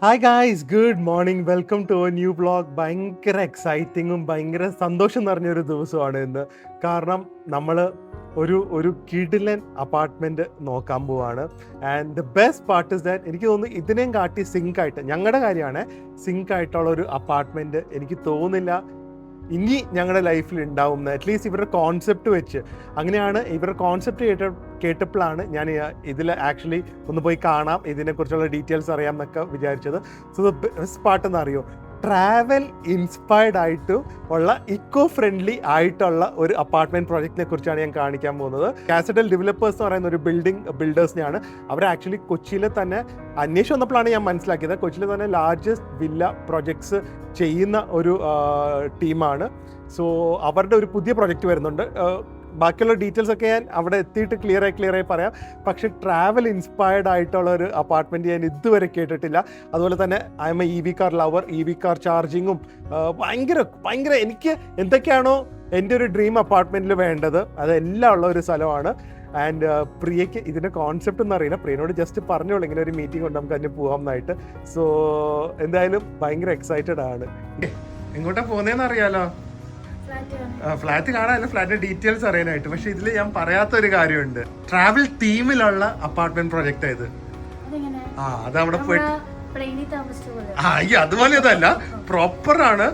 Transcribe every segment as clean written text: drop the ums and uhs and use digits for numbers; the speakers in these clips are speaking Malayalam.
Hi guys, good morning, welcome to a new vlog. ഭയങ്കര എക്സൈറ്റിങ്ങും ഭയങ്കര സന്തോഷം നിറഞ്ഞൊരു ദിവസമാണ് ഇന്ന്. കാരണം നമ്മൾ ഒരു കിടിലൻ അപ്പാർട്ട്മെൻറ്റ് നോക്കാൻ പോവാണ്. And the best part is that എനിക്ക് തോന്നുന്നു ഇതിനെയും കാട്ടി സിങ്ക് ആയിട്ട്, ഞങ്ങളുടെ കാര്യമാണ്, സിങ്ക് ആയിട്ടുള്ള ഒരു അപ്പാർട്ട്മെൻറ്റ് എനിക്ക് തോന്നുന്നില്ല ഇനി ഞങ്ങളുടെ ലൈഫിൽ ഉണ്ടാവുന്നത്. അറ്റ്ലീസ്റ്റ് ഇവരുടെ കോൺസെപ്റ്റ് വെച്ച് അങ്ങനെയാണ്. ഇവരുടെ കോൺസെപ്റ്റ് കേട്ടപ്പോഴാണ് ഞാൻ ഇതിൽ ആക്ച്വലി ഒന്ന് പോയി കാണാം, ഇതിനെക്കുറിച്ചുള്ള ഡീറ്റെയിൽസ് അറിയാം എന്നൊക്കെ വിചാരിച്ചത്. സോ ദ ബെസ്റ്റ് പാർട്ട് എന്നറിയോ, ട്രാവൽ ഇൻസ്പയർഡ് ആയിട്ട് ഉള്ള ഇക്കോ ഫ്രണ്ട്ലി ആയിട്ടുള്ള ഒരു അപ്പാർട്ട്മെൻറ്റ് പ്രോജക്റ്റിനെ കുറിച്ചാണ് ഞാൻ കാണിക്കാൻ പോകുന്നത്. കാസറ്റൽ ഡെവലപ്പേഴ്സ് എന്ന് പറയുന്ന ഒരു ബിൽഡേഴ്സിനെയാണ്. അവർ ആക്ച്വലി കൊച്ചിയിൽ തന്നെ അന്വേഷിച്ച് വന്നപ്പോഴാണ് ഞാൻ മനസ്സിലാക്കിയത്, കൊച്ചിയിൽ തന്നെ ലാർജസ്റ്റ് വില്ല പ്രൊജക്ട്സ് ചെയ്യുന്ന ഒരു ടീമാണ്. സോ അവരുടെ ഒരു പുതിയ പ്രൊജക്റ്റ് വരുന്നുണ്ട്. ബാക്കിയുള്ള ഡീറ്റെയിൽസ് ഒക്കെ ഞാൻ അവിടെ എത്തിയിട്ട് ക്ലിയറായി പറയാം. പക്ഷേ ട്രാവൽ ഇൻസ്പയർഡ് ആയിട്ടുള്ള ഒരു അപ്പാർട്ട്മെൻറ്റ് ഞാൻ ഇതുവരെ കേട്ടിട്ടില്ല. അതുപോലെ തന്നെ I M A EV car lover. EV car ചാർജിങ്ങും ഭയങ്കര എനിക്ക് എന്തൊക്കെയാണോ എൻ്റെ ഒരു ഡ്രീം അപ്പാർട്ട്മെൻറ്റിൽ വേണ്ടത് അതെല്ലാം ഉള്ള ഒരു സ്ഥലമാണ്. ആൻഡ് പ്രിയയ്ക്ക് ഇതിൻ്റെ കോൺസെപ്റ്റ് ഒന്നും അറിയില്ല. പ്രിയനോട് ജസ്റ്റ് പറഞ്ഞോളൂ ഇങ്ങനെ ഒരു മീറ്റിംഗ് ഉണ്ട്, നമുക്ക് അതിന് പോകാം എന്നായിട്ട്. സോ എന്തായാലും ഭയങ്കര എക്സൈറ്റഡ് ആണ്. എങ്ങോട്ടാ പോകുന്നതെന്ന് അറിയാലോ? ഫ്ലാറ്റ് കാണാനല്ല, ഫ്ലാറ്റിന്റെ ഡീറ്റെയിൽസ് അറിയാനായിട്ട്. പക്ഷെ ഇതിൽ ഞാൻ പറയാത്ത ഒരു കാര്യമുണ്ട്. ട്രാവൽ തീമിലുള്ള അപ്പാർട്ട്മെന്റ് പ്രൊജക്റ്റ് ഇത്. അത് അവിടെ പോയിട്ട് അയ്യോ അതുപോലെ അതല്ല, പ്രോപ്പർ ആണ്.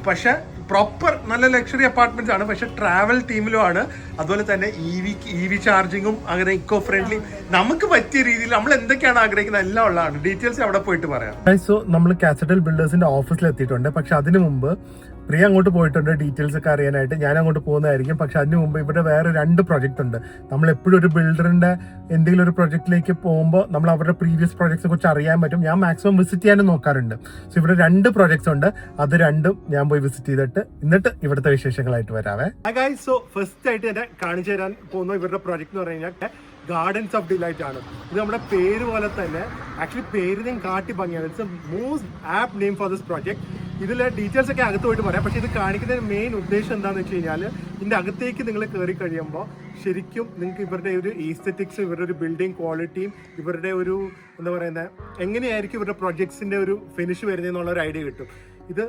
പക്ഷെ പ്രോപ്പർ നല്ല ലക്ഷറി അപ്പാർട്ട്മെന്റ്സ് ആണ്, പക്ഷെ ട്രാവൽ തീമിലും ആണ്. അതുപോലെ തന്നെ EV ചാർജിങ്ങും അങ്ങനെ ഇക്കോ ഫ്രണ്ട്ലി, നമുക്ക് പറ്റിയ രീതിയിൽ നമ്മൾ എന്തൊക്കെയാണ് ആഗ്രഹിക്കുന്നത് എല്ലാം ഉള്ളതാണ്. ഡീറ്റെയിൽസ് അവിടെ പോയിട്ട് പറയാം. സോ നമ്മൾ കാസറ്റൽ ബിൽഡേഴ്സിന്റെ ഓഫീസിൽ എത്തിയിട്ടുണ്ട്. പക്ഷെ അതിനു മുമ്പ് പ്രിയ അങ്ങോട്ട് പോയിട്ടുണ്ട് ഡീറ്റെയിൽസ് ഒക്കെ അറിയാനായിട്ട്. ഞാൻ അങ്ങോട്ട് പോകുന്നതായിരിക്കും. പക്ഷെ അതിന് മുമ്പ് ഇവിടെ വേറെ 2 പ്രൊജക്റ്റ് ഉണ്ട്. നമ്മൾ എപ്പോഴും ഒരു ബിൽഡറിന്റെ എന്തെങ്കിലും ഒരു പ്രൊജക്റ്റിലേക്ക് പോകുമ്പോൾ നമ്മൾ അവരുടെ പ്രീവിയസ് പ്രൊജക്ട്സിനെ കുറിച്ച് അറിയാൻ പറ്റും. ഞാൻ മാക്സിമം വിസിറ്റ് ചെയ്യാനും നോക്കാറുണ്ട്. സോ ഇവിടെ 2 പ്രൊജക്ട്സ് ഉണ്ട്. അത് രണ്ടും ഞാൻ പോയി വിസിറ്റ് ചെയ്തിട്ട് എന്നിട്ട് ഇവിടുത്തെ വിശേഷങ്ങളായിട്ട് വരാവേ. സോ ഫസ്റ്റ് ആയിട്ട് എന്നെ കാണിച്ചു തരാൻ പോകുന്ന ഇവരുടെ പ്രൊജക്ട് എന്ന് പറഞ്ഞു കഴിഞ്ഞാൽ ഗാർഡൻസ് ഓഫ് ഡിലൈറ്റ് ആണ്. ഇത് നമ്മുടെ പേര് പോലെ തന്നെ ആക്ച്വലി പേരിനെയും കാട്ടി ഭംഗിയാണ്. It's A most app name for this project. ഇതിലെ ഡീറ്റെയിൽസ് ഒക്കെ അകത്ത് പോയിട്ട് പറയാം. പക്ഷേ ഇത് കാണിക്കുന്നതിന് മെയിൻ ഉദ്ദേശം എന്താണെന്ന് വെച്ച് കഴിഞ്ഞാൽ, ഇതിൻ്റെ അകത്തേക്ക് നിങ്ങൾ കയറി കഴിയുമ്പോൾ ശരിക്കും നിങ്ങൾക്ക് ഇവരുടെ ഒരു ഈസ്തറ്റിക്സും ഇവരുടെ ഒരു ബിൽഡിംഗ് ക്വാളിറ്റിയും ഇവരുടെ ഒരു എന്താ പറയുന്നത് എങ്ങനെയായിരിക്കും ഇവരുടെ പ്രൊജക്ട്സിൻ്റെ ഒരു ഫിനിഷ് വരുന്നതെന്നുള്ള ഒരു ഐഡിയ കിട്ടും. ഇത്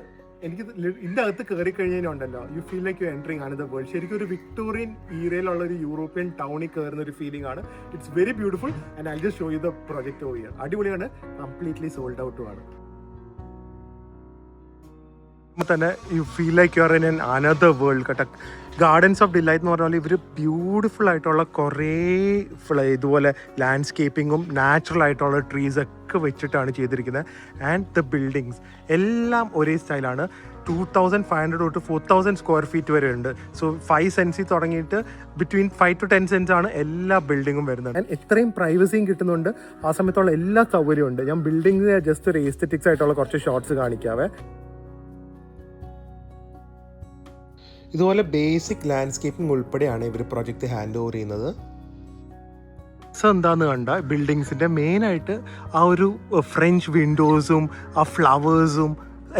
എനിക്ക് ഇതിൻ്റെ അകത്ത് കയറി കഴിഞ്ഞുണ്ടല്ലോ, you feel like you entering another world. ശരിക്കും ഒരു വിക്ടോറിയൻ ഈറയിലുള്ള ഒരു യൂറോപ്യൻ ടൗണിൽ കയറുന്ന ഒരു ഫീലിംഗ് ആണ്. It's very beautiful and I just show you the project over here. അടിപൊളിയാണ്, കംപ്ലീറ്റ്ലി സോൾഡ് ഔട്ടുമാണ്. തന്നെ U feel like you are in another world കേട്ടോ. ഗാർഡൻസ് ഓഫ് ഡിലൈറ്റ് എന്ന് പറഞ്ഞാൽ ഇവർ ബ്യൂട്ടിഫുൾ ആയിട്ടുള്ള കുറേ ഇതുപോലെ ലാൻഡ്സ്കേപ്പിങ്ങും നാച്ചുറൽ ആയിട്ടുള്ള ട്രീസ് ഒക്കെ വെച്ചിട്ടാണ് ചെയ്തിരിക്കുന്നത്. ആൻഡ് ദ ബിൽഡിങ്സ് എല്ലാം ഒരേ സ്റ്റൈലാണ്. 2500 തൊട്ട് 4000 സ്ക്വയർ ഫീറ്റ് വരെ ഉണ്ട്. സോ 5 സെൻസിൽ തുടങ്ങിയിട്ട് ബിറ്റ്വീൻ 5 to 10 സെൻസ് ആണ് എല്ലാ ബിൽഡിങ്ങും വരുന്നത്. ആൻഡ് എത്രയും പ്രൈവസിയും കിട്ടുന്നുണ്ട്. ആ സമയത്തുള്ള എല്ലാ സൗകര്യവും ഉണ്ട്. ഞാൻ ബിൽഡിംഗ് ജസ്റ്റ് ഒരു എസ്തെറ്റിക്സ് ആയിട്ടുള്ള കുറച്ച് ഷോർട്സ് കാണിക്കാവേ. ഇതുപോലെ ബേസിക് ലാൻഡ്സ്കേപ്പിംഗ് ഉൾപ്പെടെയാണ് ഇവർ പ്രൊജക്റ്റ് ഹാൻഡ് ഓവർ ചെയ്യുന്നത്. എന്താന്ന് കണ്ട ബിൽഡിങ്സിന്റെ മെയിനായിട്ട് ആ ഒരു ഫ്രഞ്ച് വിൻഡോസും ആ ഫ്ലവേഴ്സും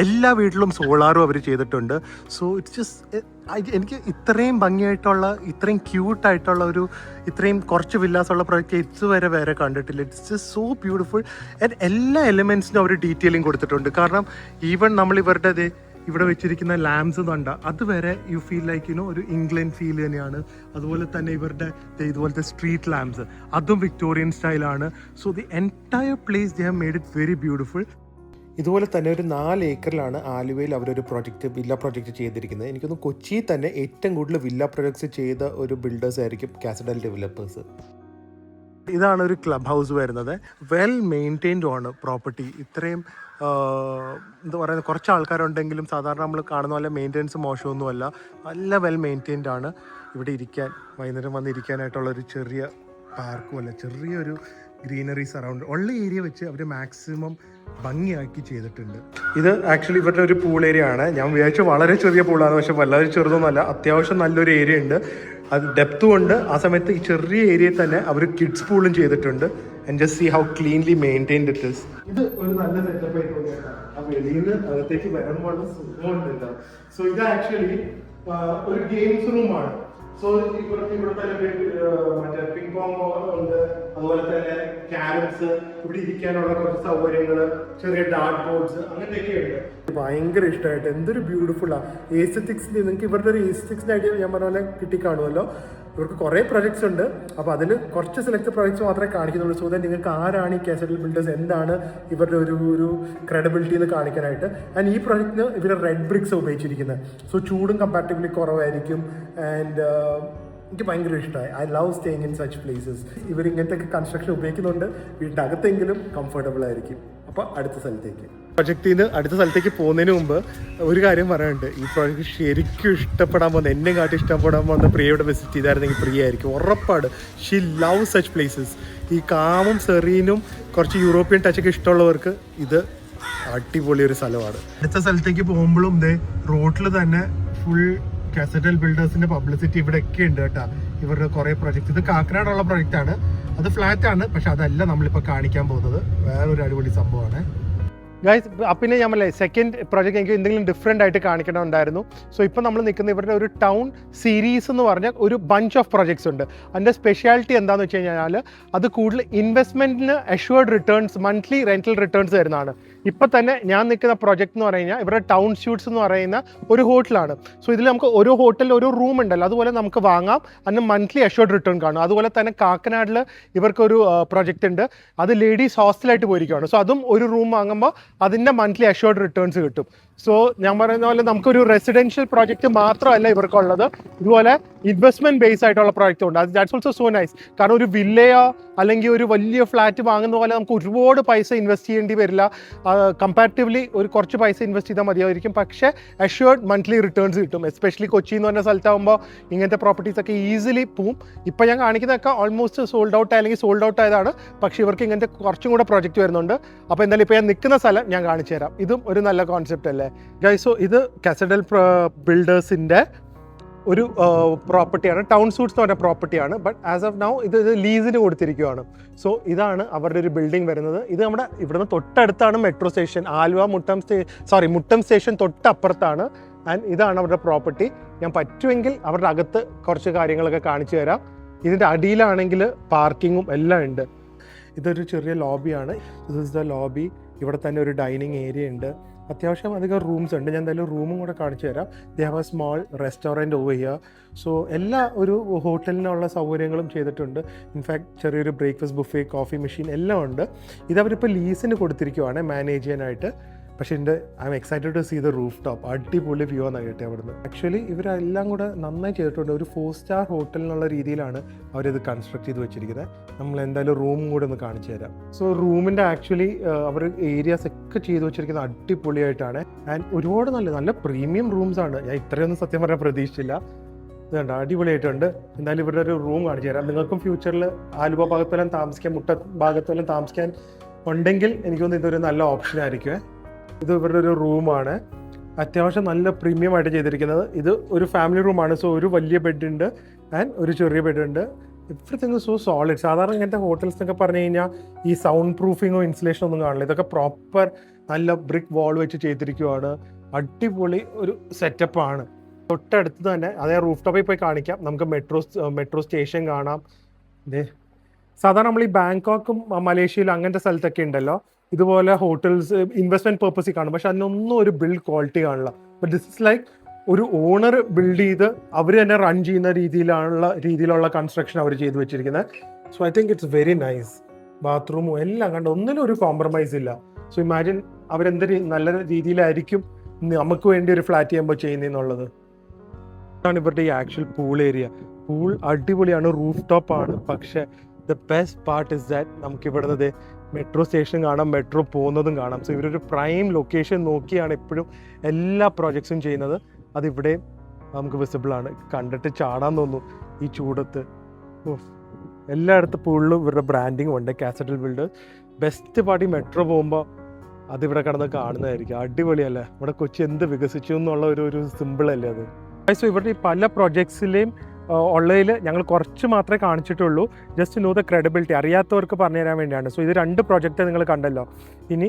എല്ലാ വീട്ടിലും സോളാറും അവർ ചെയ്തിട്ടുണ്ട്. സോ ഇറ്റ്സ് ജസ്റ്റ് എനിക്ക് ഇത്രയും ഭംഗിയായിട്ടുള്ള ഇത്രയും ക്യൂട്ടായിട്ടുള്ള ഒരു ഇത്രയും കുറച്ച് വില്ലാസുള്ള പ്രൊജക്റ്റ് ഇതുവരെ വേറെ കണ്ടിട്ടില്ല. It's just so beautiful. And എല്ലാ എലിമെൻസിനും അവർ ഡീറ്റെയിലിംഗ് കൊടുത്തിട്ടുണ്ട്. കാരണം ഈവൻ നമ്മൾ ഇവരുടെ ഇവിടെ വെച്ചിരിക്കുന്ന ലാംപ്സ് കണ്ട അതുവരെ യു ഫീൽ ലൈക്ക് ഒരു ഇംഗ്ലണ്ട് ഫീൽ തന്നെയാണ്. അതുപോലെ തന്നെ ഇവരുടെ ഇതുപോലത്തെ സ്ട്രീറ്റ് ലാംപ്സ് അതും വിക്ടോറിയൻ സ്റ്റൈലാണ്. So the entire place they have made it very beautiful. ഇതുപോലെ തന്നെ ഒരു 4 ഏക്കറിലാണ് ആലുവയിൽ അവരൊരു വില്ല പ്രൊജക്റ്റ് ചെയ്തിരിക്കുന്നത്. എനിക്കൊന്ന് കൊച്ചിയിൽ തന്നെ ഏറ്റവും കൂടുതൽ വില്ല പ്രൊജക്ട്സ് ചെയ്ത ഒരു ബിൽഡേഴ്സ് ആയിരിക്കും കാസറ്റൽ ഡെവലപ്പേഴ്സ്. ഇതാണ് ഒരു ക്ലബ് ഹൗസ് വരുന്നത്. വെൽ മെയിൻറ്റെയിൻഡ് ആണ് പ്രോപ്പർട്ടി. ഇത്രയും എന്താ പറയുക, കുറച്ച് ആൾക്കാരുണ്ടെങ്കിലും സാധാരണ നമ്മൾ കാണുന്ന പോലെ മെയിൻ്റെനൻസ് മോശമൊന്നുമല്ല, നല്ല വെൽ മെയിൻറ്റെയിൻഡ് ആണ്. ഇവിടെ ഇരിക്കാൻ വൈകുന്നേരം വന്നിരിക്കാനായിട്ടുള്ളൊരു ചെറിയ പാർക്കും അല്ല, ചെറിയൊരു ഗ്രീനറി സറൗണ്ട് ഉള്ള ഏരിയ വെച്ച് അവർ മാക്സിമം ഭംഗിയാക്കി ചെയ്തിട്ടുണ്ട്. ഇത് ആക്ച്വലി ഇവരുടെ ഒരു പൂൾ ഏരിയ ആണ്. ഞാൻ വിചാരിച്ചു വളരെ ചെറിയ പൂളാണ്, പക്ഷെ വല്ലാതെ ചെറുതൊന്നുമല്ല. അത്യാവശ്യം നല്ലൊരു ഏരിയ ഉണ്ട്, അത് ഡെപ്തും ഉണ്ട്. ആ സമയത്ത് ഈ ചെറിയ ഏരിയയിൽ തന്നെ അവർ കിഡ്സ് പൂളും ചെയ്തിട്ടുണ്ട്. And just see how cleanly maintained it is. ഇത് ഒരു നല്ല സെറ്റപ്പ് ആയിട്ട് തോന്നിയാണ്. ആ വെളിയിൽ നിന്ന് അകത്തേക്ക് വരുമ്പോൾ സുഖമുണ്ടല്ലോ. സോ ഇത് ആക്ച്വലി ഒരു ഗെയിംസ് റൂമാണ്. സോ ഇവിടെ തന്നെ മറ്റേ പിങ് പോങ് ഉണ്ട്, അതുപോലെ തന്നെ ക്യാരംസ്, ഇവിടെ ഇരിക്കാനുള്ള കുറച്ച് സൗകര്യങ്ങൾ, ചെറിയ ഡാർട്ട് ബോർഡ്സ് അങ്ങനെയൊക്കെ ഉണ്ട്. ഭയങ്കര ഇഷ്ടമായിട്ട് എന്തൊരു ബ്യൂട്ടിഫുള്ളാണ്. എസ്തെറ്റിക്സിൽ നിങ്ങൾക്ക് ഇവരുടെ ഒരു എസ്തെറ്റിക്സിൻ്റെ ഐഡിയ ഞാൻ പറഞ്ഞ പോലെ കിട്ടിക്കാണുമല്ലോ. ഇവർക്ക് കുറേ പ്രൊജക്ട്സ് ഉണ്ട്. അപ്പോൾ അതിൽ കുറച്ച് സെലക്ട് പ്രൊജക്ട്സ് മാത്രമേ കാണിക്കുന്നുള്ളൂ. സോ ദാറ്റ് നിങ്ങൾക്ക് ആരാണ് ഈ കാസറ്റൽ ബിൽഡേഴ്സ്, എന്താണ് ഇവരുടെ ഒരു ക്രെഡിബിലിറ്റി എന്ന് കാണിക്കാനായിട്ട്. ആൻഡ് ഈ പ്രൊജക്റ്റിന് ഇവർ റെഡ് ബ്രിക്സ് ഉപയോഗിച്ചിരിക്കുന്നത്. സോ ചൂടും കമ്പാരിറ്റീവ്ലി കുറവായിരിക്കും. ആൻഡ് എനിക്ക് ഭയങ്കര ഇഷ്ടമായി. I love staying in such places. ഇവർ ഇങ്ങനത്തെ കൺസ്ട്രക്ഷൻ ഉപയോഗിക്കുന്നുണ്ട്. വീടിൻ്റെ അകത്തെങ്കിലും കംഫർട്ടബിൾ ആയിരിക്കും. അപ്പോൾ അടുത്ത സ്ഥലത്തേക്ക്, പ്രൊജക്റ്റിൽ നിന്ന് അടുത്ത സ്ഥലത്തേക്ക് പോകുന്നതിന് മുമ്പ് ഒരു കാര്യം പറയാനുണ്ട്. ഈ പ്രോജക്റ്റ് ശരിക്കും ഇഷ്ടപ്പെടാൻ പോകുന്നത്, എന്നെ കാട്ടി ഇഷ്ടപ്പെടാൻ പോകുന്ന പ്രിയയുടെ വിസിറ്റ് ചെയ്തായിരുന്നെങ്കിൽ പ്രിയ ആയിരിക്കും ഉറപ്പാണ്. She love such places. ഈ കാമും സെറീനും കുറച്ച് യൂറോപ്യൻ ടച്ചൊക്കെ ഇഷ്ടമുള്ളവർക്ക് ഇത് അടിപൊളി ഒരു സ്ഥലമാണ്. അടുത്ത സ്ഥലത്തേക്ക് പോകുമ്പോഴും റോഡിൽ തന്നെ ഫുൾ കാസറ്റൽ ബിൽഡേഴ്സിന്റെ പബ്ലിസിറ്റി ഇവിടെ ഒക്കെ ഉണ്ട് കേട്ടോ. ഇവരുടെ കുറേ പ്രൊജക്ട്, ഇത് കാക്കനാടുള്ള പ്രൊജക്റ്റ് ആണ്. അത് ഫ്ലാറ്റ് ആണ്, പക്ഷെ അതല്ല നമ്മളിപ്പോൾ കാണിക്കാൻ പോകുന്നത്. വേറൊരു അടിപൊളി സംഭവമാണ് ഗൈസ്. പിന്നെ ഞാൻ പറഞ്ഞില്ലേ, സെക്കൻഡ് പ്രോജക്റ്റ് എനിക്ക് എന്തെങ്കിലും ഡിഫറെൻ്റ് ആയിട്ട് കാണിക്കണമുണ്ടായിരുന്നു. സോ ഇപ്പോൾ നമ്മൾ നിൽക്കുന്ന ഇവരുടെ ഒരു ടൗൺ സീരീസ് എന്ന് പറഞ്ഞാൽ ഒരു ബഞ്ച് ഓഫ് പ്രോജക്ട്സ് ഉണ്ട്. അതിൻ്റെ സ്പെഷ്യാലിറ്റി എന്താണെന്ന് വെച്ച് കഴിഞ്ഞാൽ അത് കൂടുതൽ ഇൻവെസ്റ്റ്മെൻറ്റിന് assured returns, monthly rental returns വരുന്നതാണ്. ഇപ്പം തന്നെ ഞാൻ നിൽക്കുന്ന പ്രോജക്റ്റ് എന്ന് പറഞ്ഞു കഴിഞ്ഞാൽ ഇവരുടെ ടൗൺ സ്യൂട്ട്സ് എന്ന് പറയുന്ന ഒരു ഹോട്ടലാണ്. സോ ഇതിൽ നമുക്ക് ഓരോ ഹോട്ടലിൽ ഒരു റൂം ഉണ്ടല്ലോ, അതുപോലെ നമുക്ക് വാങ്ങാം. അതിന് മന്ത്ലി അഷ്വേർഡ് റിട്ടേൺ കാണും. അതുപോലെ തന്നെ കാക്കനാടിൽ ഇവർക്കൊരു പ്രോജക്റ്റ് ഉണ്ട്. അത് ലേഡീസ് ഹോസ്റ്റലായിട്ട് പോയിരിക്കുകയാണ്. സോ അതും ഒരു റൂം വാങ്ങുമ്പോൾ അതിൻ്റെ മന്ത്ലി അഷ്വേർഡ് റിട്ടേൺസ് കിട്ടും. സോ ഞാൻ പറയുന്ന പോലെ നമുക്കൊരു റെസിഡൻഷ്യൽ പ്രോജക്റ്റ് മാത്രമല്ല ഇവർക്കുള്ളത്, ഇതുപോലെ ഇൻവെസ്റ്റ്മെന്റ് ബേസ് ആയിട്ടുള്ള പ്രോജക്റ്റ് ഉണ്ട്. That's also so nice. കാരണം ഒരു വില്ലയോ അല്ലെങ്കിൽ ഒരു വലിയ ഫ്ലാറ്റ് വാങ്ങുന്ന പോലെ നമുക്ക് ഒരുപാട് പൈസ ഇൻവെസ്റ്റ് ചെയ്യേണ്ടി വരില്ല. കമ്പാരിറ്റീവ്ലി ഒരു കുറച്ച് പൈസ ഇൻവെസ്റ്റ് ചെയ്താൽ മതിയായിരിക്കും, പക്ഷേ അഷ്വേർഡ് മന്ത്ലി റിട്ടേൺസ് കിട്ടും. എസ്പെഷ്യലി കൊച്ചി എന്ന് പറഞ്ഞ സ്ഥലത്താകുമ്പോൾ ഇങ്ങനത്തെ പ്രോപ്പർട്ടീസ് ഒക്കെ ഈസിലി പോവും. ഇപ്പം ഞാൻ കാണിക്കുന്നതൊക്കെ ഓൾമോസ്റ്റ് സോൾഡ് ഔട്ട് അല്ലെങ്കിൽ സോൾഡ് ഔട്ട് ആയതാണ്. പക്ഷേ ഇവർക്ക് ഇങ്ങനത്തെ കുറച്ചും കൂടെ പ്രോജക്റ്റ് വരുന്നുണ്ട്. അപ്പോൾ എന്തായാലും ഇപ്പോൾ ഞാൻ നിൽക്കുന്ന സ്ഥലം ഞാൻ കാണിച്ചു തരാം. ഇതും ഒരു നല്ല കോൺസെപ്റ്റ് അല്ലേ ഗൈസ്? സോ ഇത് കാസറ്റൽ ബിൽഡേഴ്സിൻ്റെ ഒരു പ്രോപ്പർട്ടിയാണ്. ടൗൺ സൂട്ട്സ് എന്ന് പറഞ്ഞ പ്രോപ്പർട്ടിയാണ്. ബട്ട് ആസ് ഓഫ് നൗ ഇത് ലീസിന് കൊടുത്തിരിക്കുകയാണ്. സോ ഇതാണ് അവരുടെ ഒരു ബിൽഡിംഗ് വരുന്നത്. ഇത് നമ്മുടെ ഇവിടുന്ന് തൊട്ടടുത്താണ് metro station. Aluva Muttom station തൊട്ടപ്പുറത്താണ്. ആൻഡ് ഇതാണ് അവരുടെ പ്രോപ്പർട്ടി. ഞാൻ പറ്റുമെങ്കിൽ അവരുടെ അകത്ത് കുറച്ച് കാര്യങ്ങളൊക്കെ കാണിച്ചു തരാം. ഇതിൻ്റെ അടിയിലാണെങ്കിൽ പാർക്കിങ്ങും എല്ലാം ഉണ്ട്. ഇതൊരു ചെറിയ ലോബിയാണ്. This is the lobby. ഇവിടെ തന്നെ ഒരു ഡൈനിങ് ഏരിയ ഉണ്ട്. അത്യാവശ്യം അധികം റൂംസ് ഉണ്ട്. ഞാൻ എന്തായാലും റൂമും കൂടെ കാണിച്ചു തരാം. They have A small restaurant over here. So എല്ലാ ഒരു ഹോട്ടലിനുള്ള സൗകര്യങ്ങളും ചെയ്തിട്ടുണ്ട്. ഇൻഫാക്ട് ചെറിയൊരു ബ്രേക്ക്ഫാസ്റ്റ് ബുഫേ, കോഫി മെഷീൻ എല്ലാം ഉണ്ട്. ഇതവരിപ്പോൾ ലീസിന് കൊടുത്തിരിക്കുവാണ് മാനേജ് ചെയ്യാനായിട്ട്. പക്ഷേ I'm excited to see the rooftop. അടിപൊളി വ്യൂ ആണ് കേട്ടത് അവിടുന്ന്. ആക്ച്വലി ഇവരെല്ലാം കൂടെ നന്നായി ചെയ്തിട്ടുണ്ട്. ഒരു 4 സ്റ്റാർ ഹോട്ടലിനുള്ള രീതിയിലാണ് അവരിത് കൺസ്ട്രക്ട് ചെയ്ത് വെച്ചിരിക്കുന്നത്. നമ്മൾ എന്തായാലും റൂം കൂടെ ഒന്ന് കാണിച്ചു തരാം. സോ റൂമിൻ്റെ ആക്ച്വലി അവർ ഏരിയാസ് ഒക്കെ ചെയ്ത് വെച്ചിരിക്കുന്നത് അടിപൊളിയായിട്ടാണ്. ആൻഡ് ഒരുപാട് നല്ല പ്രീമിയം റൂംസ് ആണ്. ഞാൻ ഇത്രയൊന്നും സത്യം പറഞ്ഞാൽ പ്രതീക്ഷിച്ചില്ല. ഇതുണ്ട്, അടിപൊളിയായിട്ടുണ്ട്. എന്തായാലും ഇവരുടെ ഒരു റൂം കാണിച്ചു തരാം. നിങ്ങൾക്കും ഫ്യൂച്ചറിൽ ആലുവ ഭാഗത്തെല്ലാം താമസിക്കാൻ, മുട്ട ഭാഗത്തെല്ലാം താമസിക്കാൻ ഉണ്ടെങ്കിൽ എനിക്ക് തോന്നുന്നു ഇതൊരു നല്ല ഓപ്ഷൻ ആയിരിക്കും. ഇത് ഇവരുടെ ഒരു റൂമാണ്. അത്യാവശ്യം നല്ല പ്രീമിയം ആയിട്ട് ചെയ്തിരിക്കുന്നത്. ഇത് ഒരു ഫാമിലി റൂമാണ്. സോ ഒരു വലിയ ബെഡ് ഉണ്ട് ആൻഡ് ഒരു ചെറിയ ബെഡ് ഉണ്ട്. Everything so solid. സാധാരണ ഇങ്ങനത്തെ ഹോട്ടൽസ് എന്നൊക്കെ പറഞ്ഞു കഴിഞ്ഞാൽ ഈ സൗണ്ട് പ്രൂഫിങ്ങോ ഇൻസുലേഷനോ ഒന്നും കാണില്ല. ഇതൊക്കെ പ്രോപ്പർ നല്ല ബ്രിക്ക് വാൾ വെച്ച് ചെയ്തിരിക്കുവാണ്. അടിപൊളി ഒരു സെറ്റപ്പാണ്. തൊട്ടടുത്ത് തന്നെ അതേ റൂഫ് ടോപ്പിൽ പോയി കാണിക്കാം. നമുക്ക് മെട്രോ സ്റ്റേഷൻ കാണാം. സാധാരണ നമ്മൾ ഈ ബാങ്കോക്കും മലേഷ്യയിലും അങ്ങനത്തെ സ്ഥലത്തൊക്കെ ഉണ്ടല്ലോ, ഇതുപോലെ ഹോട്ടൽസ് ഇൻവെസ്റ്റ്മെന്റ് പർപ്പസിൽ കാണും. പക്ഷെ അതിനൊന്നും ഒരു ബിൽഡ് ക്വാളിറ്റി കാണില്ല. ബട്ട് ദിസ് ഇസ് ലൈക്ക് ഒരു ഓണർ ബിൽഡ് ചെയ്ത് അവർ തന്നെ റൺ ചെയ്യുന്ന രീതിയിലുള്ള കൺസ്ട്രക്ഷൻ അവർ ചെയ്ത് വെച്ചിരിക്കുന്നത്. So I think it's very nice. ബാത്റൂമും എല്ലാം കണ്ട് ഒന്നിനും ഒരു കോംപ്രമൈസ് ഇല്ല. സോ ഇമാജിൻ അവരെന്തൊരു നല്ല രീതിയിലായിരിക്കും നമുക്ക് വേണ്ടി ഒരു ഫ്ലാറ്റ് ചെയ്യുമ്പോൾ ചെയ്യുന്നതെന്നുള്ളത്. ഇതാണ് ഇവരുടെ ഈ ആക്ച്വൽ പൂൾ ഏരിയ. പൂൾ അടിപൊളിയാണ്, റൂഫ് ടോപ്പ് ആണ്. പക്ഷേ the best part is that നമുക്ക് ഇവിടുന്ന് മെട്രോ സ്റ്റേഷൻ കാണാം, മെട്രോ പോകുന്നതും കാണാം. സോ ഇവരൊരു പ്രൈം ലൊക്കേഷൻ നോക്കിയാണ് എപ്പോഴും എല്ലാ പ്രോജക്ട്സും ചെയ്യുന്നത്. അതിവിടെയും നമുക്ക് വിസിബിൾ ആണ്. കണ്ടിട്ട് ചാടാൻ തോന്നും ഈ ചൂടത്ത്. എല്ലായിടത്തും പൂളിലും ഇവരുടെ ബ്രാൻഡിങ്ങും ഉണ്ട്. കാസറ്റൽ ബിൽഡേഴ്സ്. ബെസ്റ്റ് പാർട്ടി മെട്രോ പോകുമ്പോൾ അതിവിടെ കിടന്ന് കാണുന്നതായിരിക്കും. അടിപൊളിയല്ലേ? ഇവിടെ കൊച്ചി എന്ത് വികസിച്ചു എന്നുള്ള ഒരു സിമ്പിളല്ലേ അത്. സോ ഇവരുടെ ഈ പല പ്രൊജക്ട്സിലെയും ഉള്ളതിൽ ഞങ്ങൾ കുറച്ച് മാത്രമേ കാണിച്ചിട്ടുള്ളൂ, ജസ്റ്റ് നോ ദ ക്രെഡിബിലിറ്റി, അറിയാത്തവർക്ക് പറഞ്ഞു തരാൻ വേണ്ടിയാണ്. സോ ഇത് 2 പ്രൊജക്റ്റ് നിങ്ങൾ കണ്ടല്ലോ. ഇനി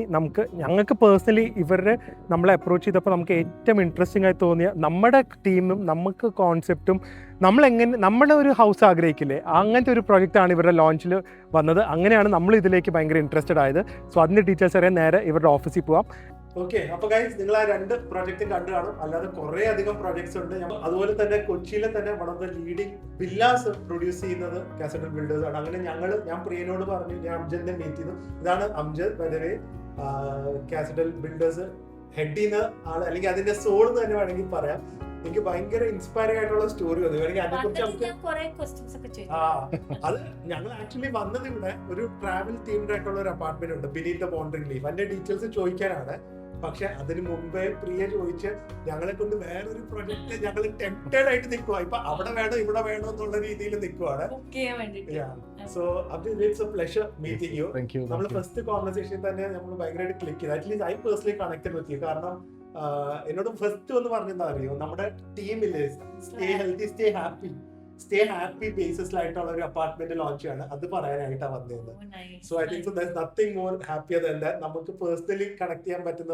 ഞങ്ങൾക്ക് പേഴ്സണലി ഇവരുടെ നമ്മളെ അപ്രോച്ച് ചെയ്തപ്പോൾ നമുക്ക് ഏറ്റവും ഇൻട്രസ്റ്റിംഗ് ആയി തോന്നിയ നമ്മുടെ ടീമും നമുക്ക് കോൺസെപ്റ്റും നമ്മുടെ ഒരു ഹൗസ് ആഗ്രഹിക്കില്ലേ, അങ്ങനത്തെ ഒരു പ്രൊജക്റ്റാണ് ഇവരുടെ ലോഞ്ചിൽ വന്നത്. അങ്ങനെയാണ് നമ്മൾ ഇതിലേക്ക് ഭയങ്കര ഇൻട്രസ്റ്റഡ് ആയത്. സോ അതിൻ്റെ ഡീറ്റെയിൽസ് അറിയാൻ നേരെ ഇവരുടെ ഓഫീസിൽ പോവാം. ഓക്കെ, അപ്പോൾ ഗൈസ് നിങ്ങൾ ആ 2 പ്രൊജക്റ്റും കണ്ടു കാണും. അല്ലാതെ കുറേ അധികം പ്രൊജക്ട്സ് ഉണ്ട്. അതുപോലെ തന്നെ കൊച്ചിയിലെ തന്നെ one of the leading villas produce ചെയ്യുന്നത് കാസറ്റൽ ബിൽഡേഴ്സ് ആണ്. അങ്ങനെ ഞാൻ പ്രിയനോട് പറഞ്ഞു, ഞാൻ അംജദിനെ മീറ്റ് ചെയ്തു. ഇതാണ് Amjad, by the way Castel builders head ചെയ്യുന്ന ആൾ, അല്ലെങ്കിൽ അതിന്റെ സോൾ എന്ന് തന്നെ വേണമെങ്കിൽ പറയാം. എനിക്ക് ഭയങ്കര ഇൻസ്പയറിംഗ് ആയിട്ടുള്ള സ്റ്റോറി വന്നു. അത് ഞങ്ങൾ ആക്ച്വലി വന്നത് ഇവിടെ ഒരു ട്രാവൽ തീംഡ് ആയിട്ടുള്ള ഒരു അപ്പാർട്ട്മെന്റ് ഉണ്ട്, ബിനീത് ദ ബോണ്ടറിംഗ് ലീഫ്. അതിന്റെ ഡീറ്റെയിൽസ് ചോദിക്കാനാണ്. പക്ഷെ അതിന് മുമ്പേ പ്രിയ ചോദിച്ച് ഞങ്ങളെ കൊണ്ട് വേറൊരു പ്രൊജക്ട് ഞങ്ങൾ ടെംപ്റ്റഡ് ആയിട്ട് നിൽക്കുക. ഇപ്പൊ അവിടെ വേണോ ഇവിടെ വേണോ എന്നുള്ള രീതിയിൽ നിൽക്കുവാണ്. So it's A pleasure meeting you. നമ്മൾ ഫസ്റ്റ് കോൺവെർസേഷൻ തന്നെ നമ്മൾ ഭയങ്കരമായിട്ട് ക്ലിക്ക് ചെയ്തു. At least I personally connected with you. കാരണം എന്നോട് ഫസ്റ്റ് ഒന്ന് പറഞ്ഞെന്താ അറിയോ, നമ്മുടെ ടീമില് സ്റ്റേ ഹെൽത്തി സ്റ്റേ ഹാപ്പി ബേസിസിലായിട്ടുള്ള ഒരു അപ്പാർട്ട്മെന്റ് ലോഞ്ച് ആണ്, അത് പറയാനായിട്ടാണ് വന്നത്. So I think there is nothing more happier than that. നമുക്ക് പേഴ്സണലി കണക്ട് ചെയ്യാൻ പറ്റുന്ന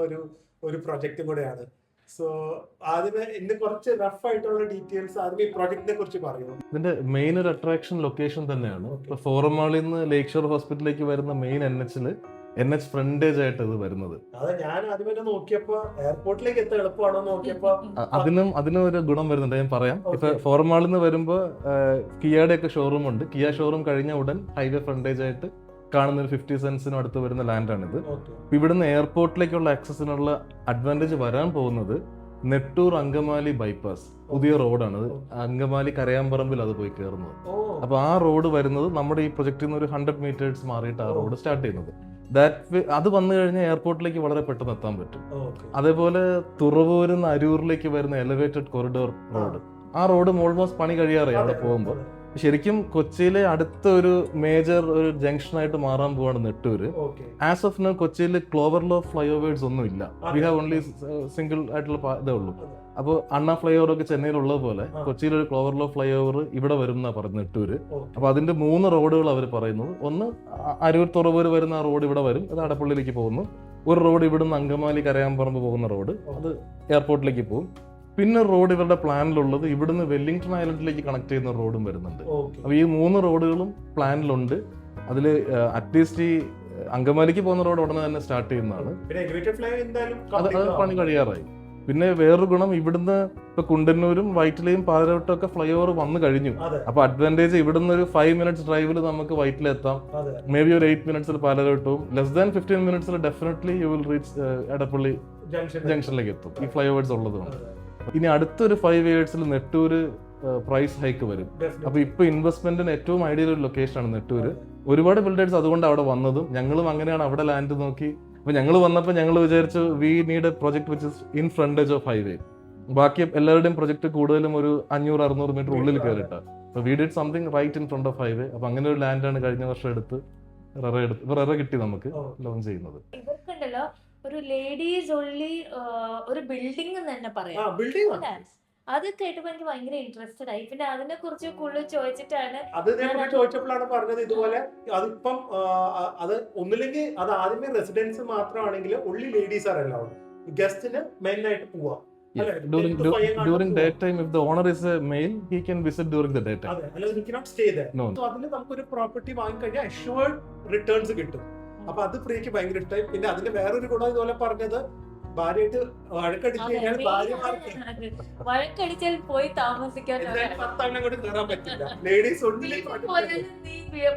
ഒരു പ്രൊജക്റ്റും കൂടെയാണ്. സോ ആദ്യമേ ഇന്ന് കുറച്ച് റഫ് ആയിട്ടുള്ള ഡീറ്റെയിൽസ് ആദ്യമേ ഈ പ്രൊജക്റ്റിനെ കുറിച്ച് പറയുമോ? ഇതിന്റെ മെയിൻ ഒരു അട്രാക്ഷൻ ലൊക്കേഷൻ തന്നെയാണ്. ഇപ്പൊ ഫോറം മാളിൽ നിന്ന് ലേക്ക് ഷോർ ഹോസ്പിറ്റലിലേക്ക് വരുന്ന മെയിൻ NH ഫ്രണ്ടേജ് ആയിട്ട് ഇത് വരുന്നത്. ഞാൻ ആദ്യമേ നോക്കിയപ്പോ എയർപോർട്ടിലേക്ക് എത്താൻ എളുപ്പമാണോ നോക്കിയപ്പോ അതിനും ഒരു ഗുണം വരുന്നുണ്ട്, ഞാൻ പറയാം. ഇപ്പൊ ഫോറം മാളിൽ നിന്ന് വരുമ്പോ കിയയുടെ ഒക്കെ ഷോറൂം ഉണ്ട്. കിയ ഷോറൂം കഴിഞ്ഞ ഉടൻ ഹൈവേ ഫ്രണ്ടേജ് ആയിട്ട് കാണുന്ന ഒരു 50 സെന്റ്സിനും അടുത്ത് വരുന്ന ലാൻഡാണിത്. ഇവിടുന്ന് എയർപോർട്ടിലേക്കുള്ള ആക്സസിനുള്ള അഡ്വാൻറ്റേജ് വരാൻ പോകുന്നത് നെട്ടൂർ അങ്കമാലി ബൈപ്പാസ് പുതിയ റോഡാണ്. അങ്കമാലി കരയാമ്പറമ്പിൽ അത് പോയി കയറുന്നത്. അപ്പൊ ആ റോഡ് വരുന്നത് നമ്മുടെ ഈ പ്രൊജക്റ്റിൽ നിന്ന് ഒരു 100 മീറ്റേഴ്സ് മാറിയിട്ട് ആ റോഡ് സ്റ്റാർട്ട് ചെയ്യുന്നത്. അത് വന്നു കഴിഞ്ഞാൽ എയർപോർട്ടിലേക്ക് വളരെ പെട്ടെന്ന് എത്താൻ പറ്റും. അതേപോലെ തുറവൂരിൽ നിന്ന് അരൂരിലേക്ക് വരുന്ന എലിവേറ്റഡ് കൊറിഡോർ റോഡ്, ആ റോഡ് ഓൾമോസ്റ്റ് പണി കഴിയാറായി അവിടെ പോകുമ്പോൾ. ശരിക്കും കൊച്ചിയിലെ അടുത്ത ഒരു മേജർ ഒരു ജംഗ്ഷൻ ആയിട്ട് മാറാൻ പോവാണ് നെട്ടൂര്. ആസ് ഓഫ് നൗ കൊച്ചിയിൽ ക്ലോവർലോ ഫ്ലൈ ഓവേഴ്സ് ഒന്നും ഇല്ല. വി ഹാവ് ഓൺലി സിംഗിൾ ആയിട്ടുള്ള ഇതേ ഉള്ളൂ. അപ്പോൾ അണ്ണ ഫ്ലൈ ഓവർ ഒക്കെ ചെന്നൈയിൽ ഉള്ളത് പോലെ കൊച്ചിയിൽ ഒരു ക്ലോവർലോ ഫ്ലൈ ഓവർ ഇവിടെ വരും എന്നാ പറഞ്ഞത് നെട്ടൂര്. അപ്പൊ അതിന്റെ 3 റോഡുകൾ അവർ പറയുന്നത്, ഒന്ന് അരൂർ തുറവൂർ വരുന്ന ആ റോഡ് ഇവിടെ വരും, അത് അടപ്പള്ളിയിലേക്ക് പോകുന്നു. ഒരു റോഡ് ഇവിടുന്ന് അങ്കമാലി കരയാമ്പറമ്പ് പോകുന്ന റോഡ്, അത് എയർപോർട്ടിലേക്ക് പോകും. പിന്നെ റോഡ് ഇവരുടെ പ്ലാനിലുള്ളത് ഇവിടുന്ന് വെല്ലിംഗ്ടൺ ഐലൻഡിലേക്ക് കണക്ട് ചെയ്യുന്ന റോഡും വരുന്നുണ്ട്. അപ്പൊ ഈ 3 റോഡുകളും പ്ലാനിലുണ്ട്. അതിൽ അറ്റ്ലീസ്റ്റ് ഈ അങ്കമാലിക്ക് പോകുന്ന റോഡ് ഉടനെ തന്നെ സ്റ്റാർട്ട് ചെയ്യുന്നതാണ്. അത് പണി കഴിയാറായി. പിന്നെ വേറൊരു ഗുണം, ഇവിടുന്ന് ഇപ്പൊ കുണ്ടന്നൂരും വൈറ്റിലയും പാലരോട്ടും ഒക്കെ ഫ്ലൈ ഓവർ വന്നു കഴിഞ്ഞു. അപ്പൊ അഡ്വാൻറ്റേജ് ഇവിടുന്ന് ഒരു 5 മിനിറ്റ്സ് ഡ്രൈവിൽ നമുക്ക് വൈറ്റിലെത്താം. മേ ബി ഒരു 8 മിനിറ്റ്സിൽ പാലരോട്ടും, ലെസ് ദാൻ 15 മിനിറ്റ്സിൽ definitely you will reach Edappally ജംഗ്ഷനിലേക്ക് എത്തും, ഈ ഫ്ലൈ ഓവേഴ്സ് ഉള്ളതുകൊണ്ട്. ഇനി അടുത്തൊരു 5 ഇയേഴ്സിൽ നെട്ടൂര് പ്രൈസ് ഹൈക്ക് വരും. അപ്പൊ ഇപ്പൊ ഇൻവെസ്റ്റ്മെന്റിന് ഏറ്റവും ഐഡിയൽ ഒരു ലൊക്കേഷൻ ആണ് നെട്ടൂര്. ഒരുപാട് ബിൽഡേഴ്സ് അതുകൊണ്ട് അവിടെ വന്നതും ഞങ്ങളും അങ്ങനെയാണ് അവിടെ ലാൻഡ് നോക്കി. അപ്പൊ ഞങ്ങൾ വന്നപ്പോൾ ഞങ്ങൾ വിചാരിച്ചു we need A project which is in frontage of highway. ബാക്കി എല്ലാവരുടെയും പ്രൊജക്ട് കൂടുതലും ഒരു 500-600 മീറ്റർ ഉള്ളിൽ കയറിയിട്ടാണ്. അപ്പൊ we did something right in front of highway. അപ്പൊ അങ്ങനെ ഒരു ലാൻഡാണ് കഴിഞ്ഞ വർഷം എടുത്ത് റെറ കിട്ടി നമുക്ക് ലോഞ്ച് ചെയ്യുന്നത്. ഒരു ലേഡീസ് ഓൺലി ഒരു ബിൽഡിംഗ് തന്നെ പറയാം. അത് കേട്ടപ്പോ എനിക്ക് ഭയങ്കര ഇൻട്രസ്റ്റഡ് ആയി. പിന്നെ അതിനെ കുറിച്ച് കൂടുതൽ ചോദിച്ചിട്ടാണ് ചോദിച്ചപ്പോഴാണ് പറഞ്ഞത് ഇതുപോലെ അതിപ്പം അത് ഒന്നില്ലെങ്കിൽ അത് ആദ്യമേ റെസിഡൻസ് മാത്രമാണെങ്കിൽ ഒൺലി ലേഡീസ് ആർ അലൗഡ്, ഗസ്റ്റിന് മെയിൻ ആയിട്ട് പോവാം. During daytime, if the owner is a male, he can visit during the daytime. He cannot stay there. So അതിന് നമുക്കൊരു പ്രോപ്പർട്ടി വാങ്ങിക്കഴിഞ്ഞാൽ അഷ്യൂർഡ് റിട്ടേൺസ് കിട്ടും. അപ്പൊ അത് പ്രിയക്ക് ഭയങ്കര ഇഷ്ടമായി. പിന്നെ അതിന്റെ വേറൊരു ഗുണം ഇതുപോലെ പറഞ്ഞത്, ഭാര്യയായിട്ട് വഴക്കടിച്ചു കഴിഞ്ഞാൽ വഴക്കടിച്ചാൽ പോയി താമസിക്കാൻ 10 കൂടി കയറാൻ പറ്റില്ല. ലേഡീസ്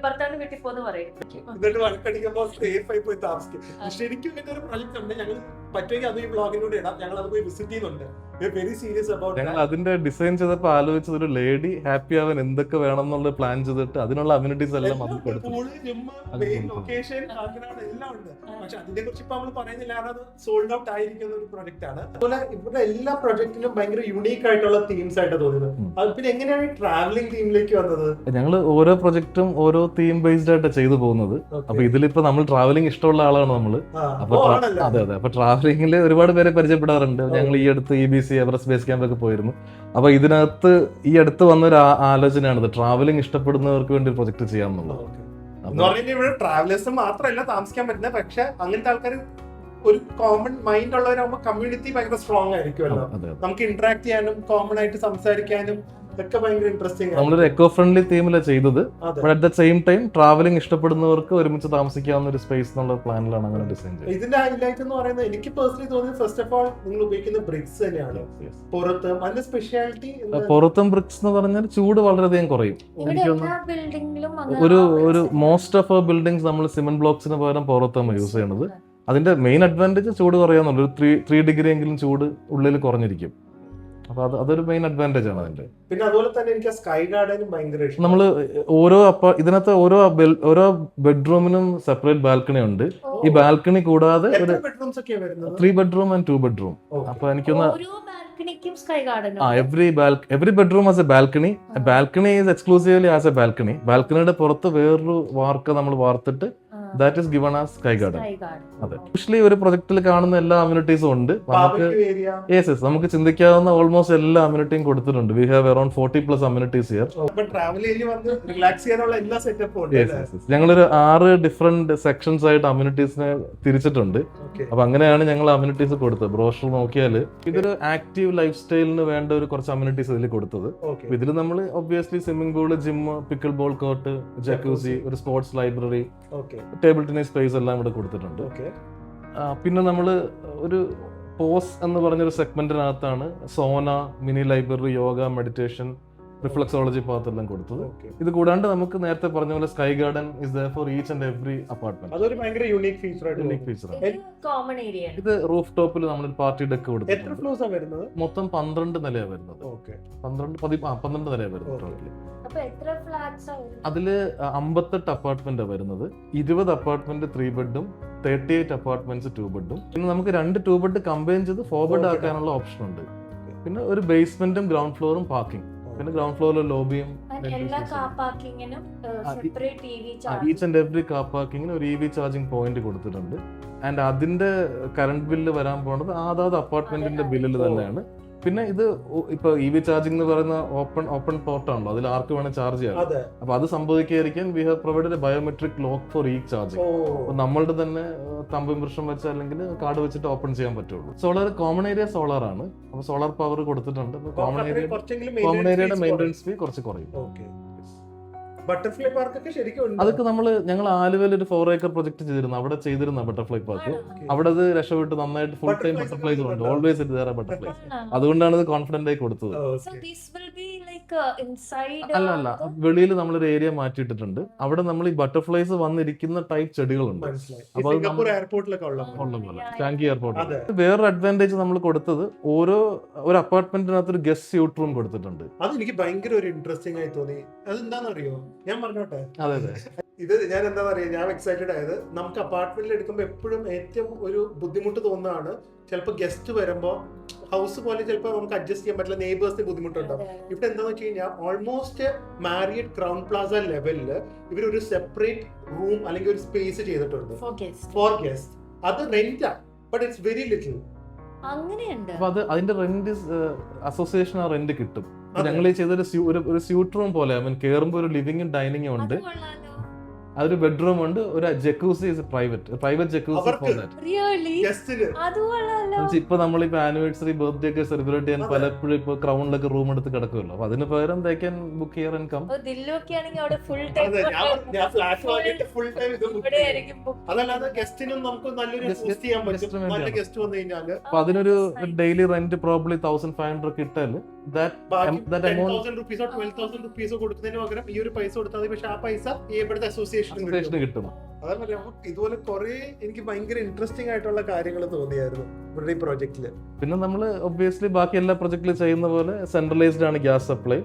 ഭർത്താവിന്റെ വീട്ടിൽ പോന്ന് പറയും, എന്നിട്ട് വഴക്കടിക്കുമ്പോൾ സേഫ് ആയി പോയി താമസിക്കും. ശരിക്കും ഇങ്ങനെ ഒരു പ്രൊജക്ട് ഉണ്ട്. ഞങ്ങൾ പറ്റുമെങ്കിൽ അത് ഈ ബ്ലോഗിലൂടെ ഇടാം. ഞങ്ങൾ അത് പോയി വിസിറ്റ് ചെയ്യുന്നുണ്ട്. Very serious about. ഞങ്ങൾ അതിന്റെ ഡിസൈൻ ചെയ്തപ്പോൾ ആലോചിച്ചത് ഒരു ലേഡി ഹാപ്പി ആവാൻ എന്തൊക്കെ വേണം എന്നുള്ളത് പ്ലാൻ ചെയ്തിട്ട് അതിനുള്ള അമ്യൂണിറ്റീസ് എല്ലാം അത് കൊടുത്തു. ലൊക്കേഷൻ എല്ലാം ഉണ്ട്. പക്ഷെ അതിനെ കുറിച്ച് ഇപ്പൊ നമ്മൾ പറയുന്നില്ല, അത് സോൾഡ് ഔട്ട് ആയിരിക്കുന്ന ഒരു പ്രൊജക്ട് ആണ്. അതുപോലെ ഇവിടെ എല്ലാ പ്രൊജക്ടിനും ഭയങ്കര യുണീക്ക് ആയിട്ടുള്ള തീംസ് ആയിട്ട് തോന്നുന്നത്. പിന്നെ എങ്ങനെയാണ് ട്രാവലിംഗ് തീമിലേക്ക് വന്നത്? ഞങ്ങൾ ഓരോ പ്രൊജക്റ്റും ഓരോ തീം ബേസ്ഡ് ആയിട്ട് ചെയ്തു പോകുന്നത്. അപ്പൊ ഇതിലിപ്പോ നമ്മൾ ട്രാവലിംഗ് ഇഷ്ടമുള്ള ആളാണ് നമ്മള്. അപ്പൊ അതെ അപ്പൊ ട്രാവലിംഗിൽ ഒരുപാട് പേരെ പരിചയപ്പെടാറുണ്ട്. ഞങ്ങൾ ഈ അടുത്ത് EBC എവറസ്റ്റ് ബേസ് ക്യാമ്പ് ഒക്കെ പോയിരുന്നു. അപ്പൊ ഇതിനകത്ത് ഈ അടുത്ത് വന്നൊരു ആലോചനയാണിത്, ട്രാവലിംഗ് ഇഷ്ടപ്പെടുന്നവർക്ക് വേണ്ടി ഒരു പ്രൊജക്ട് ചെയ്യാമെന്നുള്ളത്. എന്ന് പറഞ്ഞാൽ ഇവിടെ ട്രാവലേഴ്സ് മാത്രമല്ല താമസിക്കാൻ പറ്റുന്നത്, പക്ഷെ അങ്ങനത്തെ ആൾക്കാർ ഒരു കോമൺ മൈൻഡ് ഉള്ളവരാകുമ്പോൾ കമ്മ്യൂണിറ്റി ഭയങ്കര സ്ട്രോങ് ആയിരിക്കുമല്ലോ. നമുക്ക് ഇന്ററാക്ട് ചെയ്യാനും കോമൺ ആയിട്ട് സംസാരിക്കാനും ഒക്കെ ഭയങ്കര ഇൻട്രസ്റ്റിംഗ്. നമ്മളൊരു എക്കോ ഫ്രണ്ട്ലി തീമിലാണ് ചെയ്തത്. But at the same time travelling ഇഷ്ടപ്പെടുന്നവർക്ക് ഒരുമിച്ച് താമസിക്കാവുന്ന ഒരു സ്പേസ് എന്നുള്ള പ്ലാനിലാണ് അങ്ങനെ ഡിസൈൻ ചെയ്തത്. ഇതിന്റെ ഹൈലൈറ്റ് എന്ന് പറയുന്നത് എനിക്ക് പേഴ്സണലി തോന്നിയത് ഫസ്റ്റ് ഓഫ് ഓൾ നിങ്ങൾ ഉപയോഗിക്കുന്ന ബ്രിക്സ് തന്നെയാണ്. പുറത്ത് അതിന്റെ സ്പെഷ്യാലിറ്റി പുറത്തും ബ്രിക്സ് എന്ന് പറഞ്ഞാൽ ചൂട് വളരെയധികം കുറയും. ഒരു മോസ്റ്റ് ഓഫ് ബിൽഡിംഗ്സ് നമ്മൾ സിമെന്റ് ബ്ലോക്സിന് പകരം പുറത്താണ് യൂസ് ചെയ്യുന്നത്. അതിന്റെ മെയിൻ അഡ്വാൻറ്റേജ് ചൂട് കുറയാന്നുള്ളൂ. ഒരു 3 ഡിഗ്രി എങ്കിലും ചൂട് ഉള്ളിൽ കുറഞ്ഞിരിക്കും. അപ്പൊ അതൊരു മെയിൻ അഡ്വാൻറ്റേജ് ആണ് അതിന്റെ. പിന്നെ അതുപോലെ തന്നെ എനിക്ക് സ്കൈ ഗാർഡനും ഭയങ്കര ഇഷ്ടം. നമ്മള് ഇതിനകത്ത് ഓരോ ബെഡ്റൂമിനും സെപ്പറേറ്റ് ബാൽക്കണി ഉണ്ട്. ഈ ബാൽക്കണി കൂടാതെ ഒരു 3 ബെഡ്റൂം ആൻഡ് 2 ബെഡ്റൂം. അപ്പൊ എനിക്കൊന്ന് every bedroom has a balcony. Balcony is exclusively as a balcony. ബാൽക്കണിയുടെ പുറത്ത് വേറൊരു വാർക്ക് നമ്മൾ വാർത്തിട്ട് that is given as sky garden. അതെ, യൂഷ്വലി ഒരു പ്രൊജക്റ്റിൽ കാണുന്ന എല്ലാ അമ്യൂണിറ്റീസും ഉണ്ട്. നമുക്ക് ചിന്തിക്കാവുന്ന ഓൾമോസ്റ്റ് എല്ലാ അമ്യൂണിറ്റിയും കൊടുത്തിട്ടുണ്ട്. We have around 40+ amenities here. ഞങ്ങളൊരു 6 ഡിഫറെന്റ് സെക്ഷൻസ് ആയിട്ട് അമ്യൂണിറ്റീസിനെ തിരിച്ചിട്ടുണ്ട്. അപ്പൊ അങ്ങനെയാണ് ഞങ്ങൾ അമ്യൂണിറ്റീസ് കൊടുത്തത്. ബ്രോഷർ നോക്കിയാല് ഇതൊരു ആക്റ്റീവ് ലൈഫ് സ്റ്റൈലിന് വേണ്ട ഒരു കുറച്ച് അമ്യൂണിറ്റീസ് ഇതിൽ കൊടുത്തത്. ഇതിൽ നമ്മൾ obviously swimming pool, gym, pickle ball court, jacuzzi, ഒരു sports library, table tennis space എല്ലാം ഇവിടെ കൊടുത്തിട്ടുണ്ട്. പിന്നെ നമ്മൾ ഒരു പോസ് എന്ന് പറഞ്ഞൊരു സെഗ്മെന്റിനകത്താണ് sauna, mini library, yoga, meditation, reflexology path എല്ലാം കൊടുത്തത്. ഇത് കൂടാണ്ട് നമുക്ക് നേരത്തെ പറഞ്ഞ പോലെ sky garden is there for each and every apartment. അതൊരു ഭയങ്കര യൂണിക് ഫീച്ചർ. ഇത് റൂഫ് ടോപ്പിൽ നമ്മൾ പാർട്ടി ഡെക്ക് കൊടുത്തു. എത്ര ഫ്ലോർസ് ആണ് വരുന്നത്? മൊത്തം 12 നിലയാണ് വരുന്നത്. 12 നിലയാണ് വരുന്നത് ടോട്ടലി. അതില് 58 അപ്പാർട്ട്മെന്റ് വരുന്നത്. 20 അപ്പാർട്ട്മെന്റ് 3 ബെഡും 38 അപ്പാർട്ട്മെന്റ്സ് 2 ബെഡും. പിന്നെ നമുക്ക് 2 2 ബെഡ് കമ്പൈൻ ചെയ്ത് 4 ബെഡ് ആക്കാനുള്ള ഓപ്ഷൻ ഉണ്ട്. പിന്നെ ഒരു ബേസ്മെന്റും ഗ്രൗണ്ട് ഫ്ലോറും പാർക്കിംഗ്. പിന്നെ ഗ്രൗണ്ട് ഫ്ലോറിൽ ലോബിയും. ഈച്ച് ആൻഡ് എവറി കാർ പാർക്കിങ്ങിന് ഒരു EV ചാർജിംഗ് പോയിന്റ് കൊടുത്തിട്ടുണ്ട്. ആൻഡ് അതിന്റെ കറണ്ട് ബില്ല് വരാൻ പോകുന്നത് അതാത് അപ്പാർട്ട്മെന്റിന്റെ ബില്ലിൽ തന്നെയാണ്. പിന്നെ ഇത് ഇപ്പൊ EV ചാർജിംഗ് എന്ന് പറയുന്ന ഓപ്പൺ പോർട്ട് ആണല്ലോ, അതിൽ ആർക്ക് വേണം ചാർജ് ചെയ്യാം. അപ്പൊ അത് സംഭവിക്കാതിരിക്കാൻ we have provided a biometric lock for ഈ ചാർജിംഗ്. അപ്പൊ നമ്മളുടെ തന്നെ തമ്പ് ഇംപ്രഷൻ വെച്ച് അല്ലെങ്കിൽ കാർഡ് വെച്ചിട്ട് ഓപ്പൺ ചെയ്യാൻ പറ്റുള്ളൂ. സോളാർ കോമൺ ഏരിയ സോളാർ ആണ്. അപ്പൊ സോളാർ പവർ കൊടുത്തിട്ടുണ്ട്. കോമൺ ഏരിയയുടെ മെയിൻ്റെനൻസ് ഫീ കുറച്ച് കുറയും. ബട്ടർഫ്ലൈ പാർക്ക് ശരിക്കും അതൊക്കെ ഞങ്ങൾ ആലുവയിൽ ഒരു 4 ഏക്കർ പ്രൊജക്ട് ചെയ്തിരുന്നു. അവിടെ ചെയ്തിരുന്ന ബട്ടർഫ്ലൈ പാർക്ക്. അവിടെ അത് രക്ഷപ്പെട്ട് നന്നായിട്ട് ഫുൾ ടൈം ബട്ടർഫ്ലൈസ് ഉണ്ട്. Always it there butterfly. അതുകൊണ്ടാണ് ഇത് കോൺഫിഡന്റ് ആയി കൊടുത്തത്. അല്ല, വെളിയിൽ നമ്മളൊരു ഏരിയ മാറ്റിയിട്ടിട്ടുണ്ട്. അവിടെ നമ്മൾ ഈ ബട്ടർഫ്ലൈസ് വന്നിരിക്കുന്ന ടൈപ്പ് ചെടികളുണ്ട്. അപ്പൊ ടാങ്കി എയർപോർട്ട്. വേറൊരു അഡ്വാൻറ്റേജ് നമ്മൾ കൊടുത്തത് ഒരു അപ്പാർട്ട്മെന്റിനകത്ത് ഒരു ഗസ്റ്റ് സ്യൂട്ട് റൂം കൊടുത്തിട്ടുണ്ട്. അത് എനിക്ക് ഭയങ്കര ഒരു ഇൻട്രസ്റ്റിംഗ് ആയി തോന്നി. അതെന്താണെന്നറിയോ, ഞാൻ പറഞ്ഞോട്ടെ. അതെ, ഇത് ഞാൻ എന്താ പറയുക, ഞാൻ എക്സൈറ്റഡ് ആയത് നമുക്ക് അപ്പാർട്ട്മെന്റിൽ എടുക്കുമ്പോൾ എപ്പോഴും ഏറ്റവും ഒരു ബുദ്ധിമുട്ട് തോന്നുന്നതാണ് ചിലപ്പോൾ ഗസ്റ്റ് വരുമ്പോൾ ഹൗസ് പോലെ ചിലപ്പോൾ നമുക്ക് അഡ്ജസ്റ്റ് ചെയ്യാൻ പറ്റില്ല, നെയ്ബേഴ്സിന് ബുദ്ധിമുട്ടുണ്ടാവും. ഇവിടെ എന്താണെന്ന് വെച്ച് കഴിഞ്ഞാൽ ഓൾമോസ്റ്റ് മാരിയറ്റ് ക്രൗൺ പ്ലാസ ലെവലിൽ ഇവരൊരു സെപ്പറേറ്റ് റൂം അല്ലെങ്കിൽ ഒരു സ്പേസ് ചെയ്തിട്ടുണ്ട് ഫോർ ഗസ്റ്റ്. അത് റെന്റാ, ബട്ട് ഇറ്റ്സ് വെരി ലിറ്റിൽ. അതിന്റെ റെന്റ് അസോസിയേഷൻ ആ റെന്റ് കിട്ടും. ഞങ്ങൾ ചെയ്തൊരു സ്യൂട്ട് റൂം പോലെ കേറുമ്പോ ഒരു ലിവിംഗും ഡൈനിങ്ങും ഉണ്ട്. അതൊരു ബെഡ്റൂം ഉണ്ട്. ഒരു jacuzzi is private jacuzzi for that. ഇപ്പൊ നമ്മളിപ്പോ ആനിവേഴ്സറി, ബർത്ത്ഡേ ഒക്കെ സെലിബ്രേറ്റ് ചെയ്യാൻ പലപ്പോഴും ഇപ്പൊ ക്രൗണിലൊക്കെ റൂം എടുത്ത് കിടക്കുമല്ലോ. അപ്പൊ അതിന് പകരം they can book here and come. അപ്പൊ അതിനൊരു ഡെയിലി റെന്റ് പ്രോബ്ലി 1500 കിട്ടാല് കൊടുക്കുന്നതിന് ഈ ഒരു പൈസ കൊടുത്താൽ മതി. പക്ഷെ ആ പൈസ അസോസിയേഷൻ കിട്ടും. അതല്ല, ഇതുപോലെ കുറെ എനിക്ക് ഭയങ്കര ഇൻട്രസ്റ്റിംഗ് ആയിട്ടുള്ള കാര്യങ്ങൾ തോന്നിയായിരുന്നു ഇവരുടെ ഈ പ്രോജക്റ്റില്. പിന്നെ നമ്മൾ ഒബ്വിയസ്ലി ബാക്കി എല്ലാ പ്രൊജക്റ്റിലും ചെയ്യുന്ന പോലെ സെൻട്രലൈസ്ഡ് ആണ് ഗ്യാസ് സപ്ലൈ.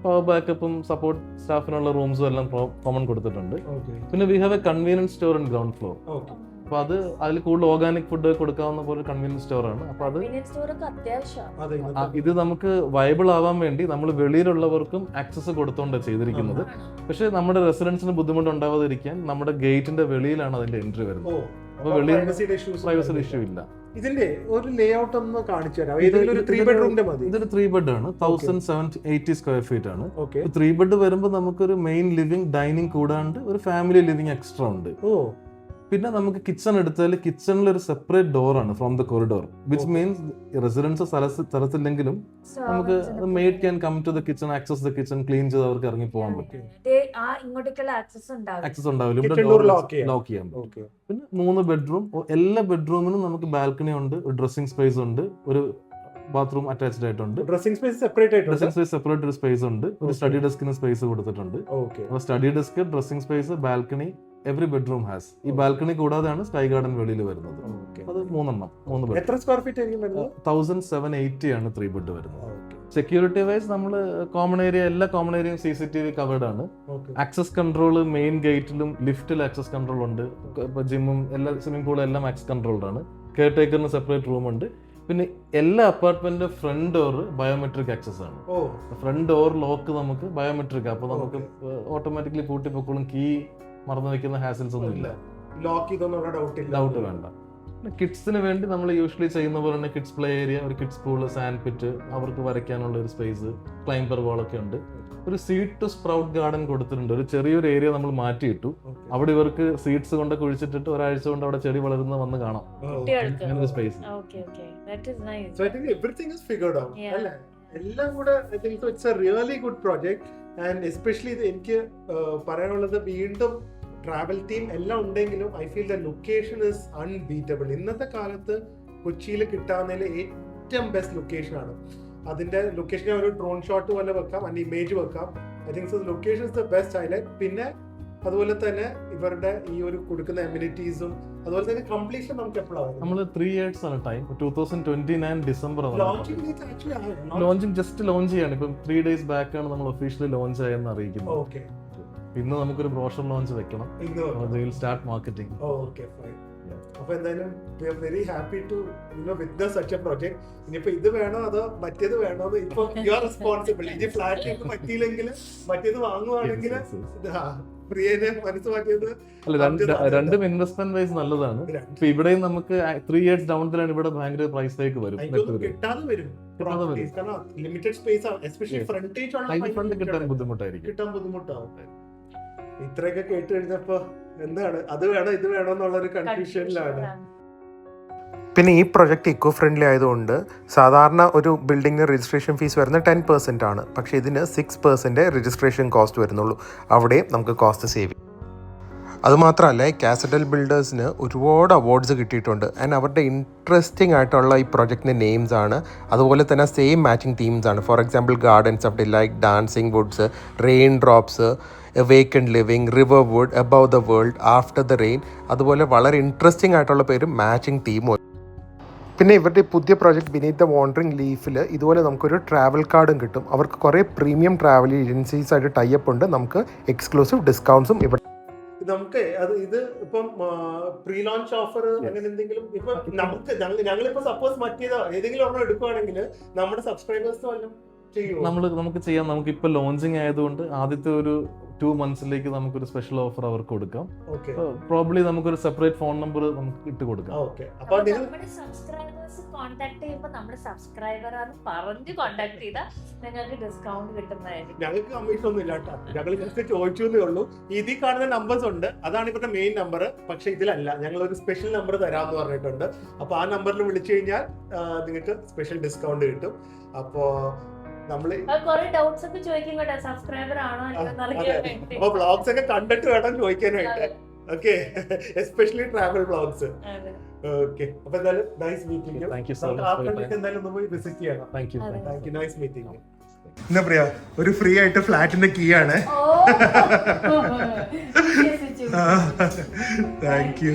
പവർ ബാക്കപ്പും സപ്പോർട്ട് സ്റ്റാഫിനുള്ള റൂംസും എല്ലാം കോമൺ കൊടുത്തിട്ടുണ്ട്. പിന്നെ we have A convenience store in ground floor. അപ്പൊ അതിൽ കൂടുതൽ ഓർഗാനിക് ഫുഡ് കൊടുക്കാവുന്ന പോലെ കൺവീനിയൻസ് സ്റ്റോർ ആണ്. അപ്പൊ ഇത് നമുക്ക് വയബിൾ ആവാൻ വേണ്ടി നമ്മൾ വെളിയിലുള്ളവർക്കും ആക്സസ് കൊടുത്തോണ്ട് ചെയ്തിരിക്കുന്നത്. പക്ഷെ നമ്മുടെ റെസിഡൻസിന് ബുദ്ധിമുട്ട് ഉണ്ടാവാതിരിക്കാൻ നമ്മുടെ ഗേറ്റിന്റെ വെളിയിലാണ് അതിന്റെ എൻട്രി വരുന്നത്. അപ്പൊ വെളിയിൽ പ്രൈവസി ഇഷ്യൂ ഇല്ല. ഇതിന്റെ ഒരു ലേ ഔട്ട് ഒന്ന് കാണിച്ചു തരാം. ഏതെങ്കിലും ഒരു 3 ബെഡ്റൂമിന്റെ മതി. ഇതൊരു 3 ബെഡ് ആണ്, 1780 സ്ക്വയർ ഫീറ്റ് ആണ്. ഓക്കെ. 3 ബെഡ് വരുമ്പോൾ നമുക്കൊരു മെയിൻ ലിവിംഗ് ഡൈനിങ് കൂടാണ്ട് ഒരു ഫാമിലി ലിവിംഗ് എക്സ്ട്രാ ഉണ്ട്. ഓ, പിന്നെ നമുക്ക് കിച്ചൺ എടുത്താൽ കിച്ചണിൽ ഒരു സെപ്പറേറ്റ് ഡോർ ആണ് from the corridor, which means residence സ്ഥലത്തില്ലെങ്കിലും നമുക്ക് maid can come to the kitchen, access the kitchen, clean ചെയ്ത് അവർക്ക് ഇറങ്ങി പോകാൻ പറ്റും. ഇങ്ങോട്ടേക്കുള്ള ആക്സസ് ഉണ്ടാവില്ല, ഇവിടെ Kitchen door lock ചെയ്യാം. ലോക്ക് ചെയ്യാൻ പറ്റും. പിന്നെ 3 ബെഡ്റൂം, എല്ലാ ബെഡ്റൂമിനും നമുക്ക് ബാൽക്കണി ഉണ്ട്, ഒരു ഡ്രസ്സിംഗ് സ്പേസ് ഉണ്ട്, ഒരു ബാത്റൂം അറ്റാച്ച്ഡ് ആയിട്ടുണ്ട്. ഡ്രസ്സിംഗ് സ്പേസ് സെപ്പറേറ്റ് ആയിട്ടുണ്ട്. ഡ്രസ്സിംഗ് സ്പേസ് സെപ്പറേറ്റ് ഒരു സ്പേസ് ഉണ്ട്, ഒരു സ്റ്റഡി ഡെസ്കിന് സ്പേസ് കൊടുത്തിട്ടുണ്ട്. ഓക്കെ. അപ്പോൾ study desk, dressing space, balcony, every bedroom has. ഈ ബാൽക്കണി കൂടാതെയാണ് സ്കൈ ഗാർഡൻ വെളിയിൽ വരുന്നത്. അത് 3 ബെഡ്. എത്ര സ്ക്വയർ ഫീറ്റ് ആയിരിക്കും വരുന്നത്? 1780 ആണ് 3 ബെഡ് വരുന്നത്. സെക്യൂരിറ്റി വൈസ് നമ്മൾ കോമൺ ഏരിയ, എല്ലാ കോമൺ ഏരിയയും CCTV കവേർഡ് ആണ്. ആക്സസ് കൺട്രോൾ മെയിൻ ഗേറ്റിലും ലിഫ്റ്റിൽ ആക്സസ് കൺട്രോൾ ഉണ്ട്. ഇപ്പൊ ജിമ്മും എല്ലാ സ്വിമ്മിംഗ് പൂളും എല്ലാം ആക്സസ് കൺട്രോൾഡ് ആണ്. കെയർ ടേക്കറിന് സെപ്പറേറ്റ് റൂം ഉണ്ട്. പിന്നെ എല്ലാ അപ്പാർട്ട്മെന്റിന്റെ ഫ്രണ്ട് ഡോർ ബയോമെട്രിക് ആക്സസ് ആണ്. ഫ്രണ്ട് ഡോർ ലോക്ക് നമുക്ക് ബയോമെട്രിക്, അപ്പൊ നമുക്ക് ഓട്ടോമാറ്റിക്കലി പൂട്ടി പൊക്കോളും. കീ മറന്നു വെക്കുന്ന ഹാസിൽസ് ഒന്നും ഇല്ല. ഡൗട്ട് വേണ്ട. കിഡ്സിന് വേണ്ടി നമ്മൾ യൂഷ്വലി ചെയ്യുന്ന പോലെ തന്നെ കിഡ്സ് പ്ലേ ഏരിയ, ഒരു കിഡ്സ് പൂള്, സാൻഡ് പിറ്റ്, അവർക്ക് വരയ്ക്കാനുള്ള ഒരു സ്പേസ്, ക്ലൈംബർ വാൾ ഒക്കെ ഉണ്ട്. ഒരു സീഡ് ടു സ്പ്രൗട്ട് ഗാർഡൻ കൊടുത്തിട്ടുണ്ട്. ഒരു ചെറിയൊരു ഏരിയ നമ്മൾ മാറ്റിയിട്ടു. അവിടെ ഇവർക്ക് സീഡ്സ് കൊണ്ട് കുഴിച്ചിട്ടിട്ട് ഒരാഴ്ച കൊണ്ട് അവിടെ ചെടി വളരുന്ന വന്ന് കാണാം. സ്പേസ് എല്ലാം കൂടെ it's A really good project. And especially എനിക്ക് പറയാനുള്ളത്, വീണ്ടും ട്രാവൽ ടീം എല്ലാം ഉണ്ടെങ്കിലും I feel the location is unbeatable. ഇന്നത്തെ കാലത്ത് കൊച്ചിയിൽ കിട്ടാവുന്നതിൽ ഏറ്റവും ബെസ്റ്റ് ലൊക്കേഷൻ ആണ്. അതിന്റെ ലൊക്കേഷൻ ഒരു ഡ്രോൺ ഷോട്ട് പോലെ വെക്കാം, അതിന്റെ ഇമേജ് വെക്കാം. I think so location is the best highlight. പിന്നെ അതുപോലെ തന്നെ ഇവരുടെ ഈ ഒരു കൊടുക്കുന്ന എമ്യൂണിറ്റീസും അതുപോലെ തന്നെ കംപ്ലീഷൻ നമുക്ക് എപ്പോഴാണ്? നമ്മൾ 3 years ആണ് time. 2029 December launching just launch ചെയ്യാണ്. ഇപ്പം 3 days ബാക്ക് ആണ് നമ്മൾ ഒഫീഷ്യലി ലോഞ്ച് ആയെന്ന് അറിയിക്കുന്നത്. ഇന്ന് നമുക്കൊരു ബ്രോഷർ ലോഞ്ച് വെക്കണം. Start marketing. അപ്പൊ എന്തായാലും we are very happy to witness such a project. ഇനിയിപ്പോ ഇത് വേണോ അതോ മറ്റേത് വേണോ, ഇപ്പൊ യു ആർ റെസ്പോൺസിബിൾ. ഇത് ഫ്ലാറ്റ് പറ്റിയില്ലെങ്കിൽ മറ്റേത് വാങ്ങുവാണെങ്കിൽ പ്രിയനെ മനസ്സ് മാറ്റിയത്. രണ്ടും ഇൻവെസ്റ്റ്മെന്റ് വൈസ് നല്ലതാണ്. ഇപ്പൊ ഇവിടെയും നമുക്ക് 3 years ഡൗൺ ദ ഇവിടെ ഭയങ്കര പ്രൈസിലേക്ക് വരും. കിട്ടാതെ വരും. ലിമിറ്റഡ് സ്പേസ് ആണ്, എസ്പെഷ്യലി ഫ്രണ്ട് കിട്ടാൻ ബുദ്ധിമുട്ടായിരിക്കും. കിട്ടാൻ ബുദ്ധിമുട്ടാവും. ഇത്രയൊക്കെ കേട്ട് കഴിഞ്ഞപ്പോ എന്താണ് അത് വേണോ ഇത് വേണോ എന്നുള്ളൊരു കൺഫ്യൂഷനിലാണ്. പിന്നെ ഈ പ്രൊജക്റ്റ് ഇക്കോ ഫ്രണ്ട്ലി ആയതുകൊണ്ട് സാധാരണ ഒരു ബിൽഡിങ്ങിന് രജിസ്ട്രേഷൻ ഫീസ് വരുന്നത് 10% ആണ്. പക്ഷേ ഇതിന് 6% രജിസ്ട്രേഷൻ കോസ്റ്റ് വരുന്നുള്ളൂ. അവിടെ നമുക്ക് കോസ്റ്റ് സേവ് ചെയ്യും. അതുമാത്രമല്ല, കാസറ്റൽ ബിൽഡേഴ്സിന് ഒരുപാട് അവാർഡ്സ് കിട്ടിയിട്ടുണ്ട്. ആൻഡ് അവരുടെ ഇൻട്രസ്റ്റിംഗ് ആയിട്ടുള്ള ഈ പ്രൊജക്റ്റിൻ്റെ നെയിംസ് ആണ്. അതുപോലെ തന്നെ സെയിം മാച്ചിങ് തീംസ് ആണ്. For example gardens of delight, dancing woods, raindrops, weekend living, river wood, above the world, after the rain. അതുപോലെ വളരെ ഇൻട്രസ്റ്റിംഗ് ആയിട്ടുള്ള പേരും മാച്ചിങ് തീമും. പിന്നെ ഇവരുടെ പുതിയ പ്രോജക്റ്റ് ബിനീത്ത് ദ വാണ്ടറിംഗ് ലീഫിൽ ഇതുപോലെ നമുക്കൊരു ട്രാവൽ കാർഡും കിട്ടും. അവർക്ക് കുറേ പ്രീമിയം ട്രാവൽ ഏജൻസീസ് ആയിട്ട് ടൈപ്പ് ഉണ്ട്. നമുക്ക് എക്സ്ക്ലൂസീവ് ഡിസ്കൗണ്ട്സും ഇവിടെ നമുക്ക് അത് ഇത് ഇപ്പം പ്രീ ലോഞ്ച് ഓഫർ അങ്ങനെ എന്തെങ്കിലും ഇപ്പൊ നമുക്ക് ഞങ്ങളിപ്പോ സപ്പോസ് മറ്റേതോ ഏതെങ്കിലും ഒരെണ്ണം എടുക്കുവാണെങ്കിൽ നമ്മുടെ സബ്സ്ക്രൈബേഴ്സ് വല്ലതും നമുക്ക് ചെയ്യാം. നമുക്ക് ഇപ്പൊ ലോഞ്ചിങ് ആയതുകൊണ്ട് ആദ്യത്തെ ഒരു 2 monthsലേക്ക് നമുക്കൊരു സ്പെഷ്യൽ ഓഫർ അവർക്ക് കൊടുക്കാം. പ്രോബ്ലി നമുക്കൊരു സെപ്പറേറ്റ് ഫോൺ നമ്പർ നമുക്ക് ഇട്ട് കൊടുക്കാം. സബ്സ്ക്രൈബേഴ്സ് കോൺടാക്ട് ചെയ്യുമ്പോൾ നമ്മുടെ സബ്സ്ക്രൈബർ ആണ് പറഞ്ഞ് കോൺടാക്ട് ചെയ്താൽ നിങ്ങൾക്ക് ഡിസ്കൗണ്ട് കിട്ടുന്നതായിരിക്കും. ഞങ്ങൾക്ക് കമ്മീഷൻ ഒന്നും ഇല്ല കേട്ടോ. ഞങ്ങൾ ജസ്റ്റ് ചോദിച്ചേ ഉള്ളൂ. ഇതിൽ കാണുന്ന നമ്പേഴ്സ് ഉണ്ട്, അതാണ് ഇപ്പോഴത്തെ മെയിൻ നമ്പർ. പക്ഷെ ഇതിലല്ല, ഞങ്ങൾ ഒരു സ്പെഷ്യൽ നമ്പർ തരാമെന്ന് പറഞ്ഞിട്ടുണ്ട്. അപ്പൊ ആ നമ്പറിൽ വിളിച്ചു കഴിഞ്ഞാൽ നിങ്ങൾക്ക് സ്പെഷ്യൽ ഡിസ്കൗണ്ട് കിട്ടും. അപ്പോ ഡൗട്ട്സ് ഒക്കെ ചോദിക്കും കേട്ടോ, സബ്സ്ക്രൈബർ ആണോ അപ്പൊ വ്ളോഗ്സ് ഒക്കെ കണ്ടിട്ട് വേണം ചോദിക്കാനായിട്ട്. Okay, especially travel vlogs. Okay, അപ്പൊ എന്തായാലും നൈസ് മീറ്റിംഗ്. എന്തായാലും ഒന്ന് പോയി വിസിറ്റ് ചെയ്യണം. Thank you. Nice meeting. എന്താ പറയാ, ഒരു ഫ്രീ ആയിട്ട് ഫ്ലാറ്റിന്റെ കീ ആണ്. Thank U.